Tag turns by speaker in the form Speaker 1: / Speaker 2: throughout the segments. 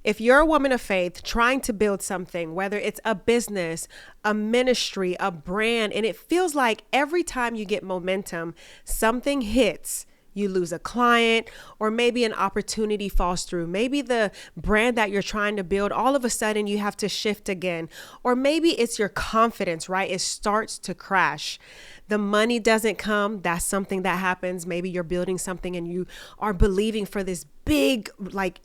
Speaker 1: If you're a woman of faith trying to build something, whether it's a business, a ministry, a brand, and it feels like every time you get momentum, something hits. You lose a client, or maybe an opportunity falls through. Maybe the brand that you're trying to build, all of a sudden you have to shift again. Or maybe it's your confidence, right? It starts to crash. The money doesn't come. That's something that happens. Maybe you're building something and you are believing for this big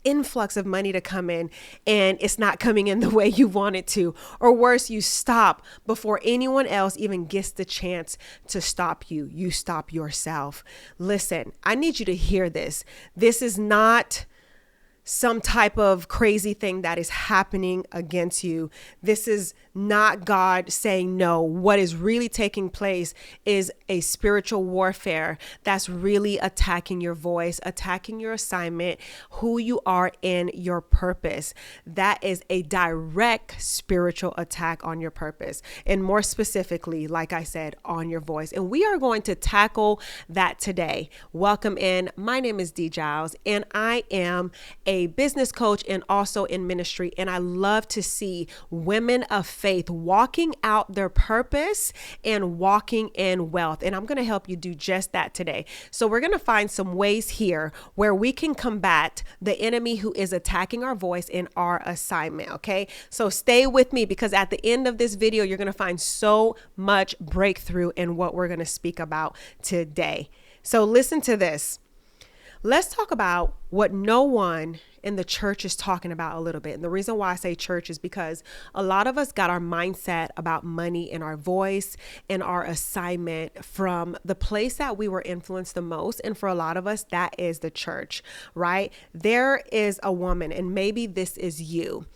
Speaker 1: influx of money to come in, and it's not coming in the way you want it to. Or worse, you stop before anyone else even gets the chance to stop you. You stop yourself. Listen, I need you to hear this. This is not some type of crazy thing that is happening against you. This is not God saying no. What is really taking place is a spiritual warfare that's really attacking your voice, attacking your assignment, who you are, in your purpose. That is a direct spiritual attack on your purpose. And more specifically, like I said, on your voice. And we are going to tackle that today. Welcome in. My name is Dee Giles, and I am a business coach and also in ministry. And I love to see women of faith walking out their purpose and walking in wealth. And I'm going to help you do just that today. So we're going to find some ways here where we can combat the enemy who is attacking our voice in our assignment. Okay. So stay with me, because at the end of this video, you're going to find so much breakthrough in what we're going to speak about today. So listen to this. Let's talk about what no one in the church is talking about a little bit. And the reason why I say church is because a lot of us got our mindset about money and our voice and our assignment from the place that we were influenced the most. And for a lot of us, that is the church, right? There is a woman, and maybe this is you,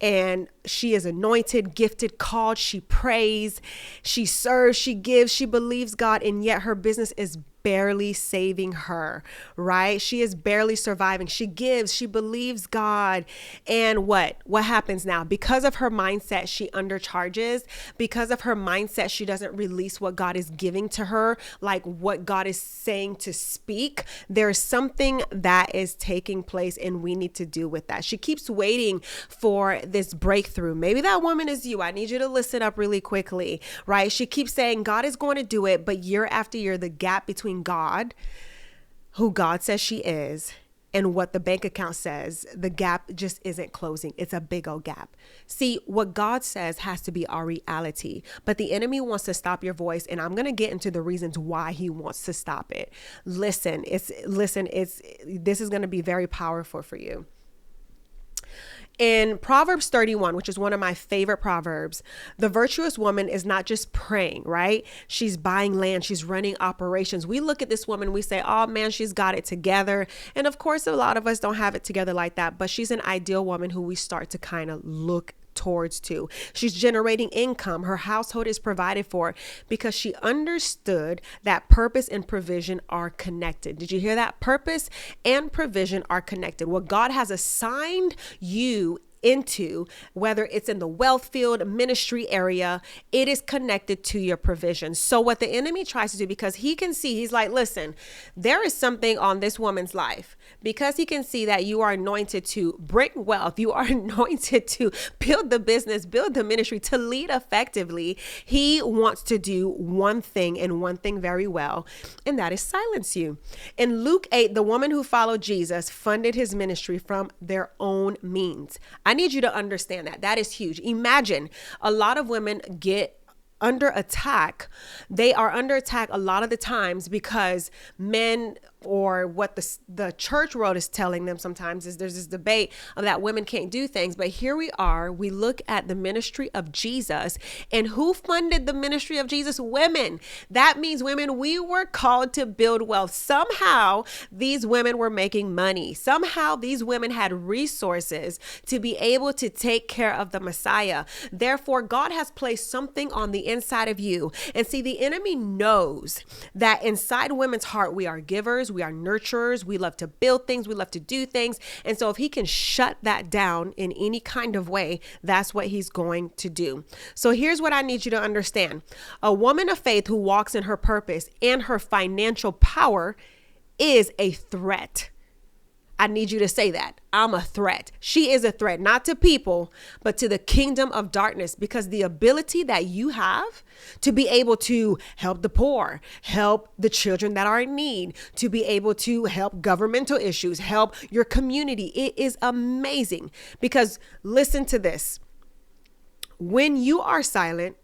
Speaker 1: and she is anointed, gifted, called. She prays, she serves, she gives, she believes God, and yet her business is barely saving her, right? She is barely surviving. She gives, she believes God. And what happens now? Because of her mindset, she undercharges. Because of her mindset, she doesn't release what God is giving to her, like what God is saying to speak. There's something that is taking place, and we need to do with that. She keeps waiting for this breakthrough. Maybe that woman is you. I need you to listen up really quickly, right? She keeps saying God is going to do it, but year after year, the gap between God, who God says she is, and what the bank account says, the gap just isn't closing. It's a big old gap. See, what God says has to be our reality, but the enemy wants to stop your voice, and I'm going to get into the reasons why he wants to stop it. This is going to be very powerful for you. In Proverbs 31, which is one of my favorite proverbs, the virtuous woman is not just praying, right? She's buying land. She's running operations. We look at this woman, we say, oh man, she's got it together. And of course, a lot of us don't have it together like that, but she's an ideal woman who we start to kind of look towards too. She's generating income. Her household is provided for because she understood that purpose and provision are connected. Did you hear that? Purpose and provision are connected. What God has assigned you into, whether it's in the wealth field, ministry area, it is connected to your provision. So what the enemy tries to do, because he can see, he's like, listen, there is something on this woman's life, because he can see that you are anointed to bring wealth. You are anointed to build the business, build the ministry, to lead effectively. He wants to do one thing, and one thing very well, and that is silence you. In Luke 8, the woman who followed Jesus funded his ministry from their own means. I need you to understand that. That is huge. Imagine a lot of women get under attack. They are under attack a lot of the times because men, or what the church world is telling them sometimes, is there's this debate of that women can't do things. But here we are, we look at the ministry of Jesus, and who funded the ministry of Jesus? Women. That means women, we were called to build wealth. Somehow these women were making money. Somehow these women had resources to be able to take care of the Messiah. Therefore, God has placed something on the inside of you. And see, the enemy knows that inside women's heart, we are givers, we are nurturers, we love to build things, we love to do things. And so if he can shut that down in any kind of way, that's what he's going to do. So here's what I need you to understand. A woman of faith who walks in her purpose and her financial power is a threat. I need you to say that. I'm a threat. She is a threat, not to people, but to the kingdom of darkness, because the ability that you have to be able to help the poor, help the children that are in need, to be able to help governmental issues, help your community, it is amazing. Because listen to this. When you are silent,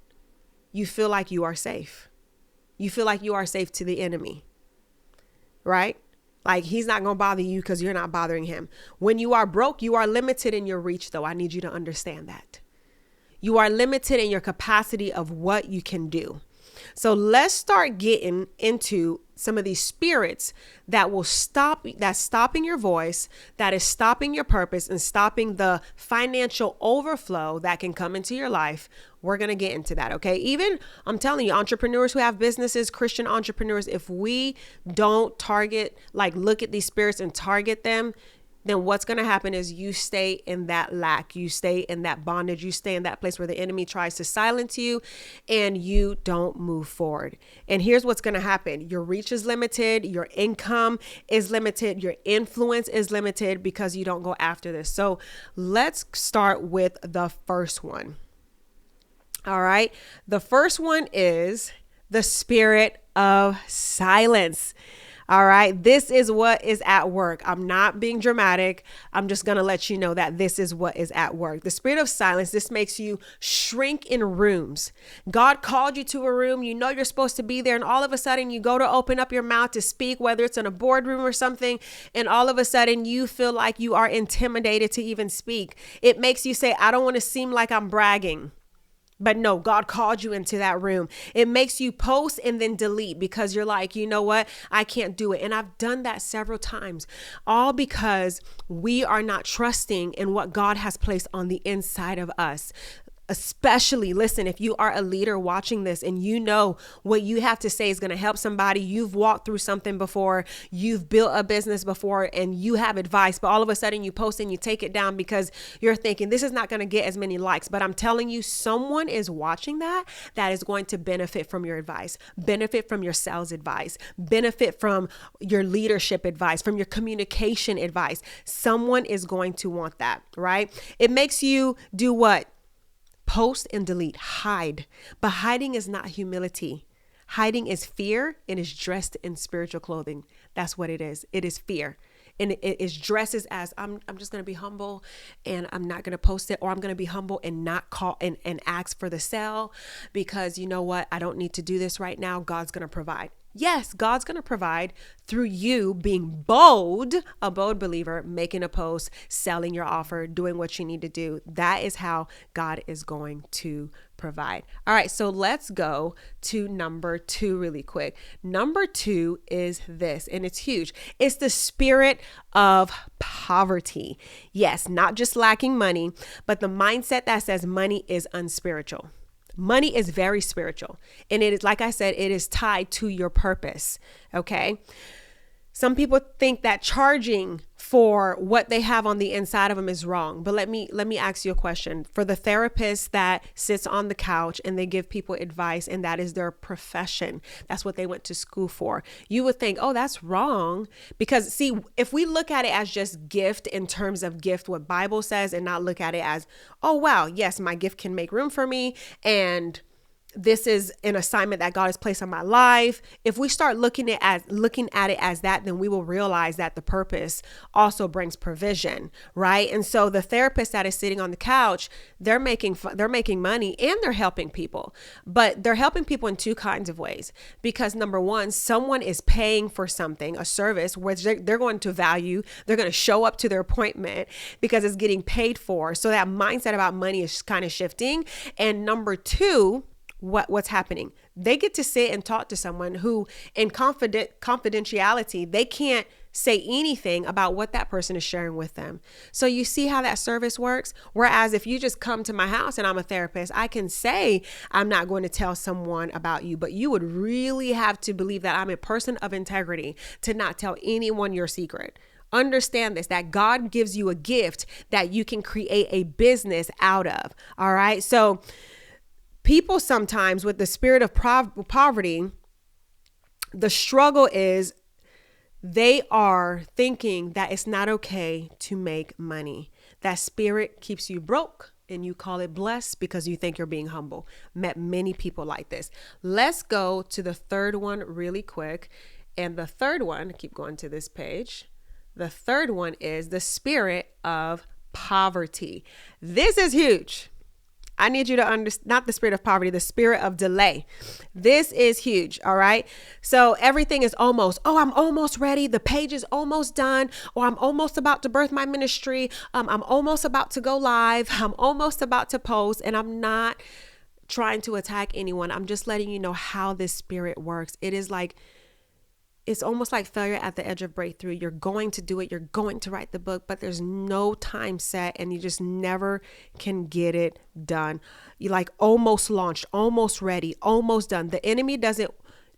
Speaker 1: you feel like you are safe. You feel like you are safe to the enemy, right? Like he's not going to bother you because you're not bothering him. When you are broke, you are limited in your reach, though. I need you to understand that. You are limited in your capacity of what you can do. So let's start getting into some of these spirits that will that's stopping your voice, that is stopping your purpose and stopping the financial overflow that can come into your life. We're going to get into that. Okay. Even I'm telling you, entrepreneurs who have businesses, Christian entrepreneurs, if we don't target, like look at these spirits and target them, then what's going to happen is you stay in that lack, you stay in that bondage, you stay in that place where the enemy tries to silence you and you don't move forward. And here's what's going to happen. Your reach is limited, your income is limited, your influence is limited because you don't go after this. So let's start with the first one. All right. The first one is the spirit of silence. All right. This is what is at work. I'm not being dramatic. I'm just going to let you know that this is what is at work. The spirit of silence, this makes you shrink in rooms. God called you to a room. You know you're supposed to be there. And all of a sudden you go to open up your mouth to speak, whether it's in a boardroom or something. And all of a sudden you feel like you are intimidated to even speak. It makes you say, I don't want to seem like I'm bragging. But no, God called you into that room. It makes you post and then delete because you're like, you know what? I can't do it. And I've done that several times, all because we are not trusting in what God has placed on the inside of us. Especially, listen, if you are a leader watching this and you know what you have to say is going to help somebody, you've walked through something before, you've built a business before, and you have advice, but all of a sudden you post and you take it down because you're thinking this is not going to get as many likes. But I'm telling you, someone is watching that is going to benefit from your advice, benefit from your sales advice, benefit from your leadership advice, from your communication advice. Someone is going to want that, right? It makes you do what? Post and delete, hide. But hiding is not humility. Hiding is fear and is dressed in spiritual clothing. That's what it is. It is fear. And it is dresses as I'm just going to be humble and I'm not going to post it, or I'm going to be humble and not call and ask for the sale because you know what? I don't need to do this right now. God's going to provide. Yes, God's going to provide through you being bold, a bold believer, making a post, selling your offer, doing what you need to do. That is how God is going to provide. All right, so let's go to number 2 really quick. Number 2 is this, and it's huge. It's the spirit of poverty. Yes, not just lacking money, but the mindset that says money is unspiritual. Money is very spiritual. And it is, like I said, it is tied to your purpose. Okay. Some people think that charging for what they have on the inside of them is wrong. But let me ask you a question. For the therapist that sits on the couch and they give people advice and that is their profession, that's what they went to school for. You would think, oh, that's wrong. Because see, if we look at it as just gift in terms of gift, what Bible says, and not look at it as, oh, wow, yes, my gift can make room for me. And this is an assignment that God has placed on my life. If we start looking at it as that, then we will realize that the purpose also brings provision, right? And so the therapist that is sitting on the couch, they're making money and they're helping people, but they're helping people in 2 kinds of ways. Because number 1, someone is paying for something, a service, which they're going to value. They're going to show up to their appointment because it's getting paid for. So that mindset about money is kind of shifting. And number 2, what's happening? They get to sit and talk to someone who in confidentiality, they can't say anything about what that person is sharing with them. So you see how that service works? Whereas if you just come to my house and I'm a therapist, I can say, I'm not going to tell someone about you, but you would really have to believe that I'm a person of integrity to not tell anyone your secret. Understand this, that God gives you a gift that you can create a business out of. All right. So people sometimes with the spirit of poverty, the struggle is They are thinking that it's not okay to make money. That spirit keeps you broke and you call it blessed because you think you're being humble. Met many people like this. Let's go to the third one really quick. And the third one, keep going to this page. The third one is the spirit of poverty. This is huge. I need you to understand, not the spirit of poverty, the spirit of delay. This is huge. All right. So everything is almost, oh, I'm almost ready. The page is almost done. Or I'm almost about to birth my ministry. I'm almost about to go live. I'm almost about to post. And I'm not trying to attack anyone. I'm just letting you know how this spirit works. It's almost like failure at the edge of breakthrough. You're going to do it. You're going to write the book, but there's no time set and you just never can get it done. You're like almost launched, almost ready, almost done. The enemy doesn't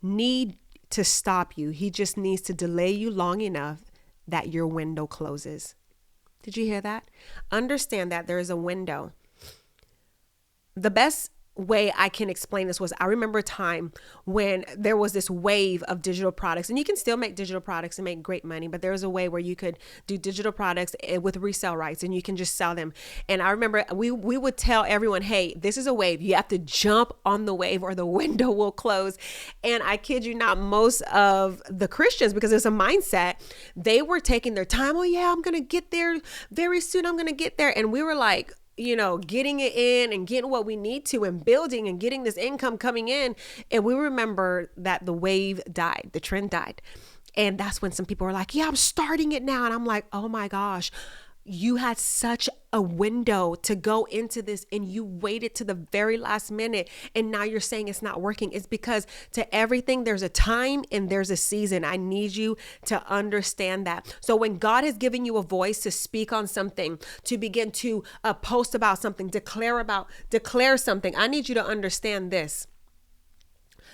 Speaker 1: need to stop you. He just needs to delay you long enough that your window closes. Did you hear that? Understand that there is a window. The best way I can explain this was I remember a time when there was this wave of digital products, and you can still make digital products and make great money, but there was a way where you could do digital products with resale rights and you can just sell them. And I remember we would tell everyone, hey, this is a wave. You have to jump on the wave or the window will close. And I kid you not, most of the Christians, because it's a mindset, they were taking their time. Oh yeah, I'm going to get there very soon. I'm going to get there. And we were like, getting it in and getting what we need to and building and getting this income coming in. And we remember that the wave died, the trend died. And that's when some people were like, yeah, I'm starting it now. And I'm like, oh my gosh, you had such a window to go into this and you waited to the very last minute. And now you're saying it's not working. It's because to everything, there's a time and there's a season. I need you to understand that. So when God has given you a voice to speak on something, to begin to post about something, declare something, I need you to understand this.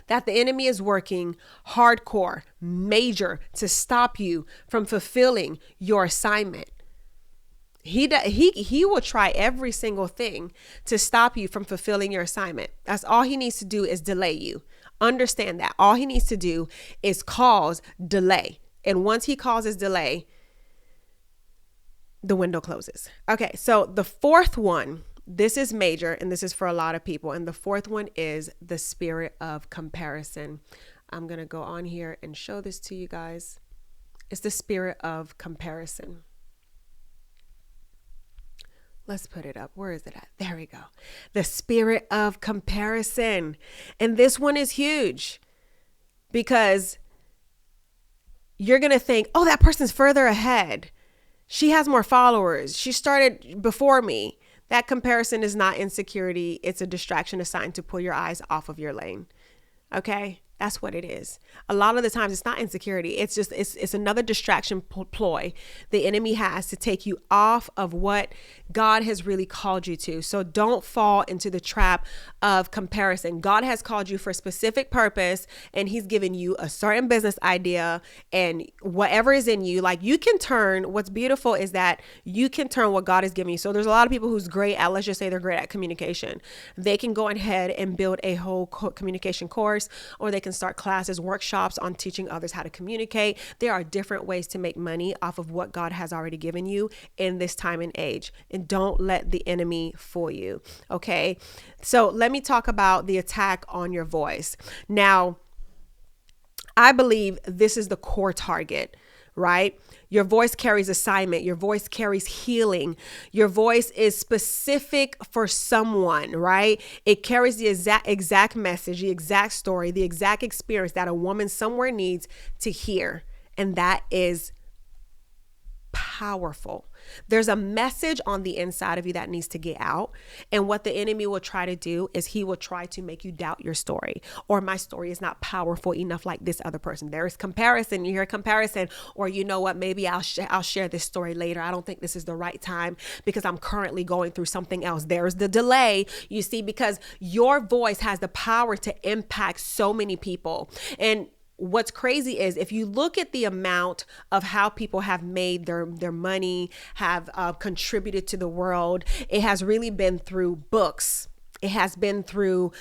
Speaker 1: That the enemy is working hardcore, major to stop you from fulfilling your assignment. He will try every single thing to stop you from fulfilling your assignment. That's all he needs to do is delay you. Understand that. All he needs to do is cause delay. And once he causes delay, the window closes. Okay, so the fourth one, this is major and this is for a lot of people. And the fourth one is the spirit of comparison. I'm going to go on here and show this to you guys. It's the spirit of comparison. Let's put it up. Where is it at? There we go. The spirit of comparison. And this one is huge because you're going to think, oh, that person's further ahead. She has more followers. She started before me. That comparison is not insecurity. It's a distraction assigned to pull your eyes off of your lane. Okay? That's what it is. A lot of the times it's not insecurity. It's just, it's another distraction ploy the enemy has to take you off of what God has really called you to. So don't fall into the trap of comparison. God has called you for a specific purpose and he's given you a certain business idea and whatever is in you, like you can turn, what's beautiful is that you can turn what God has given you. So there's a lot of people who's great at, let's just say they're great at communication. They can go ahead and build a whole communication course, or they can start classes, workshops on teaching others how to communicate. There are different ways to make money off of what God has already given you in this time and age. And don't let the enemy fool you. Okay. So let me talk about the attack on your voice. Now, I believe this is the core target, right? Your voice carries assignment. Your voice carries healing. Your voice is specific for someone, right? It carries the exact message, the exact story, the exact experience that a woman somewhere needs to hear. And that is powerful. There's a message on the inside of you that needs to get out. And what the enemy will try to do is he will try to make you doubt your story, or my story is not powerful enough like this other person. There is comparison. You hear comparison, or you know what, maybe I'll share this story later. I don't think this is the right time because I'm currently going through something else. There's the delay, you see, because your voice has the power to impact so many people. And what's crazy is if you look at the amount of how people have made their money, have contributed to the world, it has really been through books. It has been through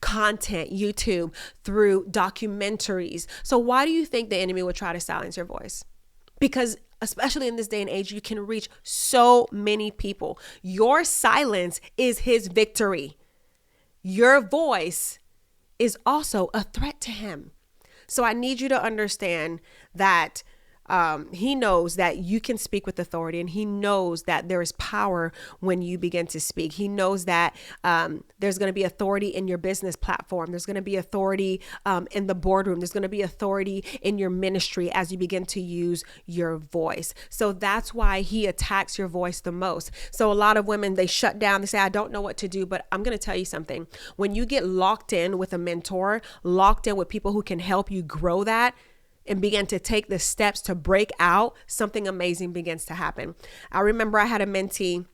Speaker 1: content, YouTube, through documentaries. So why do you think the enemy would try to silence your voice? Because especially in this day and age, you can reach so many people. Your silence is his victory. Your voice is also a threat to him. So I need you to understand that he knows that you can speak with authority, and he knows that there is power when you begin to speak. He knows that there's going to be authority in your business platform. There's going to be authority in the boardroom. There's going to be authority in your ministry as you begin to use your voice. So that's why he attacks your voice the most. So a lot of women, they shut down. They say, I don't know what to do. But I'm going to tell you something. When you get locked in with a mentor, locked in with people who can help you grow that, and begin to take the steps to break out, something amazing begins to happen. I remember I had a mentee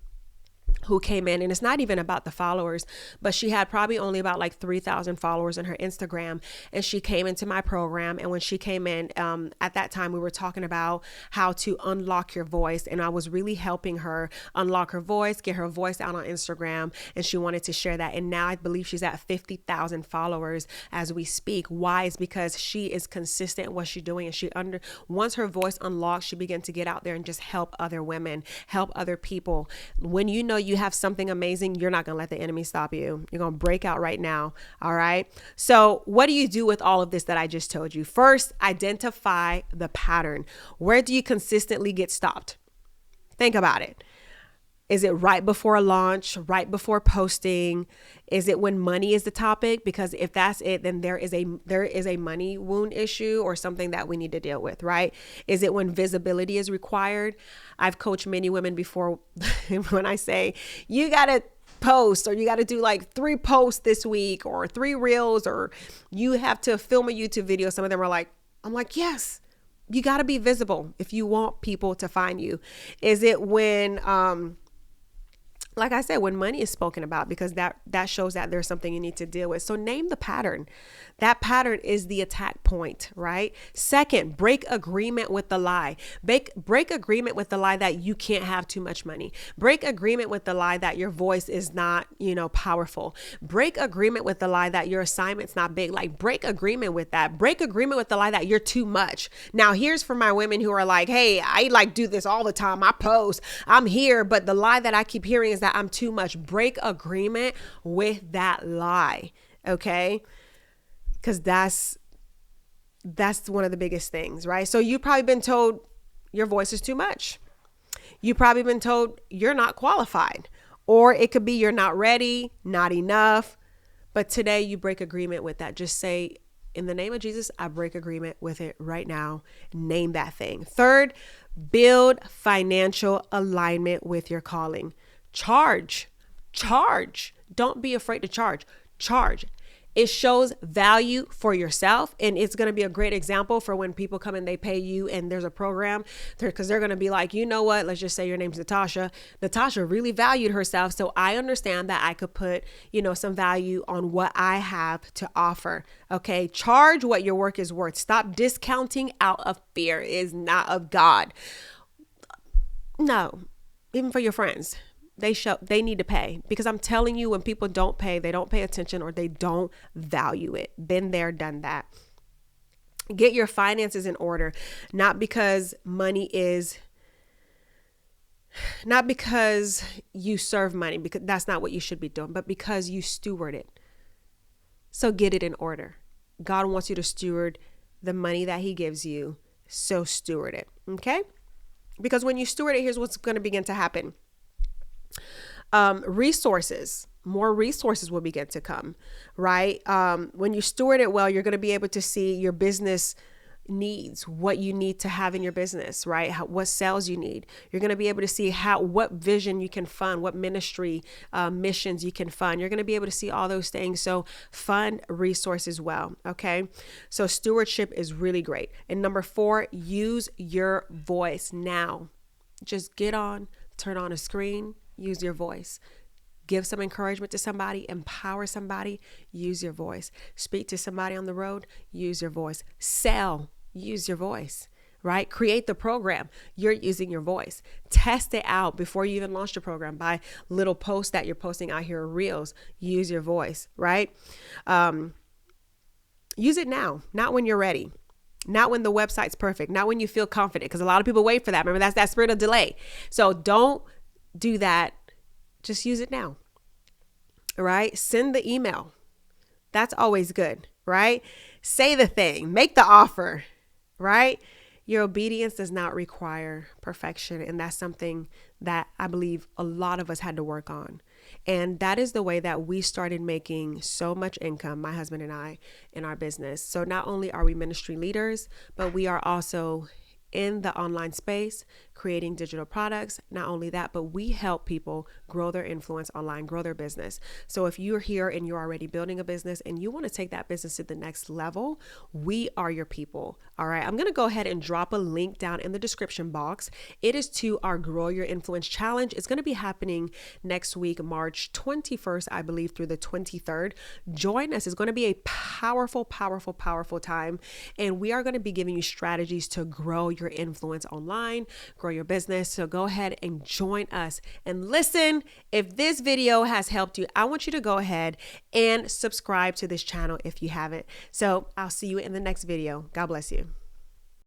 Speaker 1: who came in, and it's not even about the followers, but she had probably only about like 3,000 followers on her Instagram. And she came into my program. And when she came in, at that time, we were talking about how to unlock your voice. And I was really helping her unlock her voice, get her voice out on Instagram. And she wanted to share that. And now I believe she's at 50,000 followers as we speak. Why? Is because she is consistent in what she's doing. And once her voice unlocks, she began to get out there and just help other women, help other people. When you know you have something amazing, you're not going to let the enemy stop you. You're going to break out right now. All right. So what do you do with all of this that I just told you? First, identify the pattern. Where do you consistently get stopped? Think about it. Is it right before a launch, right before posting? Is it when money is the topic? Because if that's it, then there is a money wound issue or something that we need to deal with, right? Is it when visibility is required? I've coached many women before when I say, you got to post, or you got to do like 3 posts this week, or 3 reels, or you have to film a YouTube video. Some of them are like, I'm like, yes, you got to be visible if you want people to find you. Is it when, like I said, when money is spoken about, because that shows that there's something you need to deal with. So name the pattern. That pattern is the attack point, right? Second, break agreement with the lie. Break agreement with the lie that you can't have too much money. Break agreement with the lie that your voice is not, powerful. Break agreement with the lie that your assignment's not big. Like, break agreement with that. Break agreement with the lie that you're too much. Now, here's for my women who are like, hey, I do this all the time. I post, I'm here. But the lie that I keep hearing is that I'm too much. Break agreement with that lie. Okay. Because that's one of the biggest things, right? So you've probably been told your voice is too much. You've probably been told you're not qualified, or it could be you're not ready, not enough. But today you break agreement with that. Just say, in the name of Jesus, I break agreement with it right now. Name that thing. Third, build financial alignment with your calling. Charge. Don't be afraid to charge. It shows value for yourself, and it's going to be a great example for when people come and they pay you and there's a program, because they're going to be like, you know what, let's just say your name's Natasha. Natasha really valued herself. So I understand that I could put, some value on what I have to offer. Okay. Charge what your work is worth. Stop discounting out of fear. It is not of God. No, even for your friends. They need to pay, because I'm telling you, when people don't pay, they don't pay attention, or they don't value it. Been there, done that. Get your finances in order, not because you serve money, because that's not what you should be doing, but because you steward it. So get it in order. God wants you to steward the money that he gives you. So steward it. Okay. Because when you steward it, here's what's going to begin to happen. More resources will begin to come, right? When you steward it well, you're going to be able to see your business needs, what you need to have in your business, right? What sales you need. You're going to be able to see what vision you can fund, what ministry missions you can fund. You're going to be able to see all those things. So fund resources well. Okay. So stewardship is really great. And number 4, use your voice now. Just turn on a screen, use your voice. Give some encouragement to somebody, empower somebody, use your voice. Speak to somebody on the road, use your voice. Sell, use your voice. right? Create the program. You're using your voice. Test it out before you even launch the program by little posts that you're posting out here, reels. Use your voice, right? Use it now, not when you're ready. Not when the website's perfect, not when you feel confident, because a lot of people wait for that. Remember, that's that spirit of delay. So don't do that. Just use it now, right? Send the email. That's always good, right? Say the thing, make the offer, right? Your obedience does not require perfection. And that's something that I believe a lot of us had to work on. And that is the way that we started making so much income, my husband and I, in our business. So not only are we ministry leaders, but we are also in the online space, creating digital products. Not only that, but we help people grow their influence online, grow their business. So if you're here and you're already building a business and you want to take that business to the next level, we are your people. All right. I'm going to go ahead and drop a link down in the description box. It is to our Grow Your Influence Challenge. It's going to be happening next week, March 21st, I believe, through the 23rd. Join us. It's going to be a powerful, powerful, powerful time. And we are going to be giving you strategies to grow your influence online, grow your business. So go ahead and join us. And listen, if this video has helped you, I want you to go ahead and subscribe to this channel if you haven't. So I'll see you in the next video. God bless you.